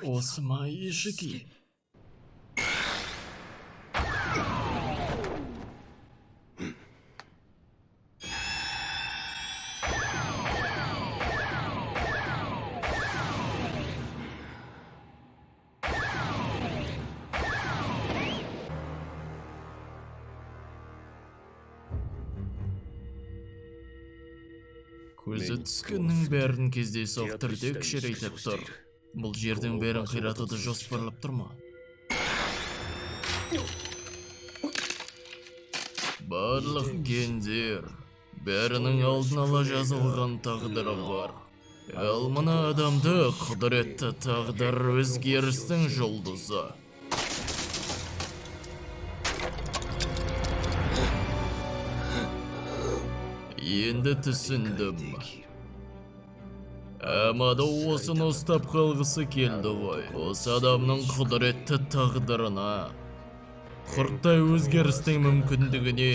осы ма ешіки? Көзі түскеннің бәрін кездейсоқ түрде кішірейтіп тұр. Бұл жердің бәрін қиратуды жоспарлап тұр ма? Барлық гендер бәрінің алдын ала жазылған тағдыры бар. Ал мына адамды құдіретті тағдыр өзгерістің жұлдызы. Енді түсіндім. Амада осыны ұстап қалғысы келді ғой. Осы адамның құдіретті тағдырына, құрттай өзгерістің мүмкіндігіне.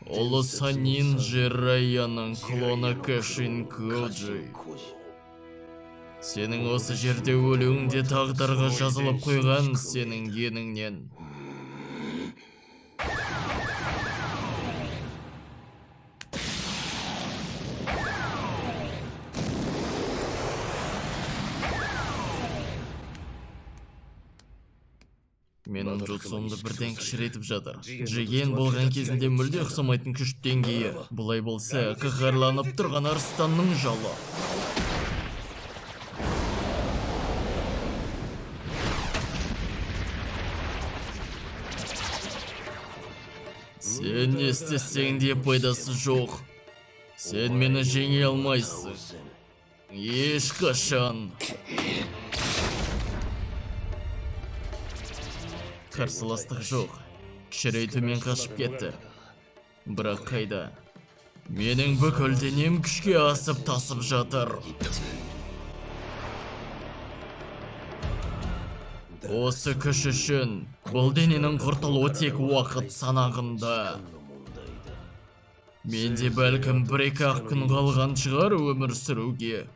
Ұлы Санин Жирайяның клоны Кашин Коджи. Сенің осы жерде өлуіңде тағдырға жазылып қойған сенің геніңнен. Менің жұтсуымды бірден кішіретіп жатыр. Джиген болған кезінде мүлде ұқсамайтын күш деңгейі. Бұлай болса, қаһарланып тұрған арыстанның жалы. Сен не істесең де пайдасы жоқ. Сен мені жеңе алмайсың. Ешқашан. Қарсыластық жоқ. Кішірей төмен қашып кетті. Бірақ қайда? Менің бүкіл денем күшке асып тасып жатыр. Осы күш үшін бұл дененің құртылуы тек уақыт санағында. Менде бәлкім бір-екі ақ күн қалған шығар өмір сүруге.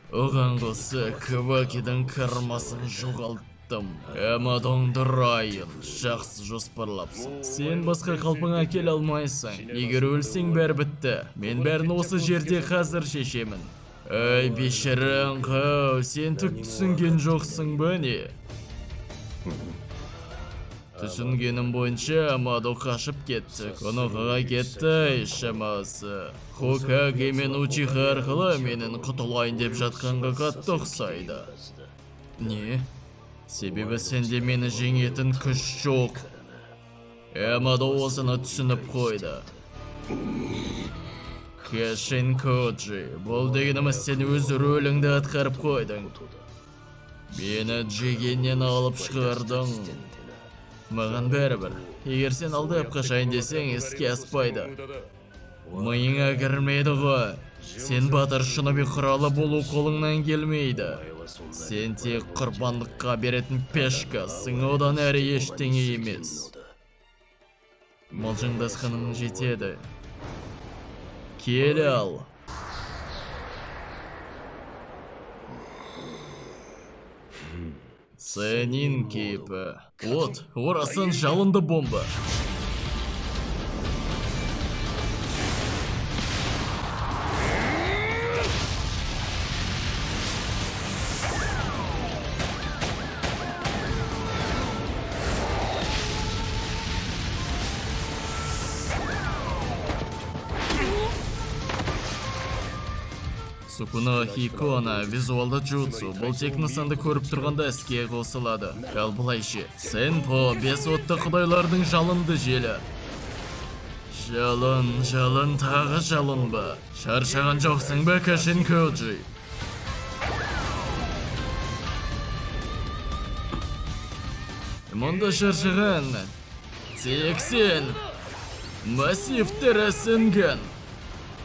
Оған қоса Кавакидің кармасын жоғалттым. Амадоңды райын жақсы жоспарлапсың. Сен басқа қалпыңа келе алмайсың. Егер өлсең бәрі бітті. Мен бәрін осы жерде қазір шешемін. Ай, бешірің қау, сен түк түсінген жоқсың ба не? Түсінгенім бойынша Амадо қашып кетті. Конохаға кетті, шамасы. Хокаге мен Учиха арқылы менің құтылайын деп жатқанға қатты ұқсайды. Не? Себебі сенде мені жеңетін күш жоқ. Амадо осыны түсініп қойды. Кашин Коджи, бұл дегеніміз сен өз рөліңді атқарып қойдың. Мені Джигеннен алып шығардың. Маған бәрібір. Егер сен алдап қашайын десең, іске аспайды. Миыңа кірмейді ғой. Сен батыр Шиноби құралы болу қолыңнан келмейді. Сен тек құрбандыққа беретін пешкасың, одан әрі ештеңе емес. Мылжыңдасқаның жетеді. Келе ал. Санин кейпі. Вот, орасан жалынды бомба. Сукуна Хикона визуалды джутсу, бұл тек нысанды көріп тұрғанда іске қосылады. Ал бұлайше, Сенпо бес отты құдайлардың жалынды желі. Жалын, тағы жалын ба? Шаршаған жоқсың ба, Кашин Коджи? Мұнда шаршаған, тек сен массивті рәсінген.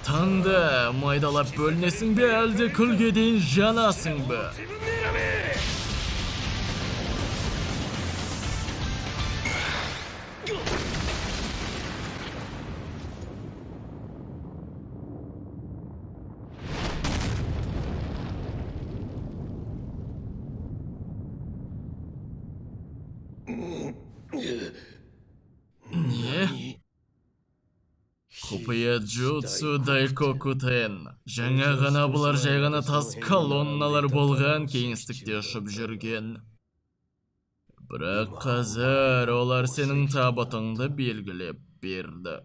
Таңда майдалап бөлінесің бе, әлде күлге дейін жанасың бе? Құпия Jutsu Daikokuten. Жаңа ғана бұлар жай ғана тас колонналар болған кеңістікте ұшып жүрген. Бірақ қазір олар сенің табытыңды белгілеп берді.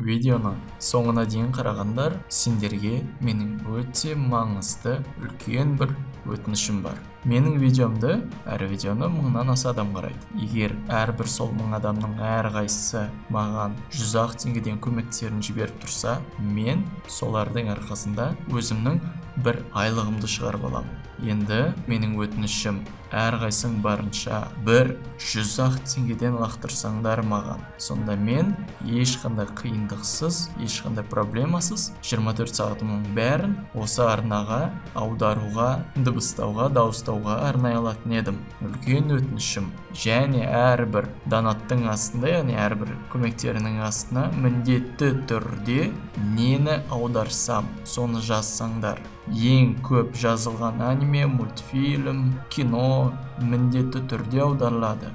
Видеоны соңына дейін қарағандар, сендерге менің өте маңызды үлкен бір өтінішім бар. Менің видеомды, әр видеоны 1000-нан аса адам қарайды. Егер әрбір сол 1000 адамның әрқайсысы маған 100-ақ теңгеден көмектерін жіберіп тұрса, мен солардың арқасында өзімнің бір айлығымды шығарып аламын. Енді менің өтінішім, әрқайсың барынша бір 100-ақ теңгеден лақтырсаңдар маған. Сонда мен ешқандай қиындықсыз, ешқандай проблемасыз 24 сағатымның бәрін осы арнаға аударуға, дыбыстауға, дауыстауға арнай алатын едім. Үлкен өтінішім. Және әрбір донаттың астында, яғни әрбір көмектерінің астына міндетті түрде нені аударсам, соны жазсаңдар. Ең көп жазылған аниме, мультфильм, кино міндетті түрде аударылады.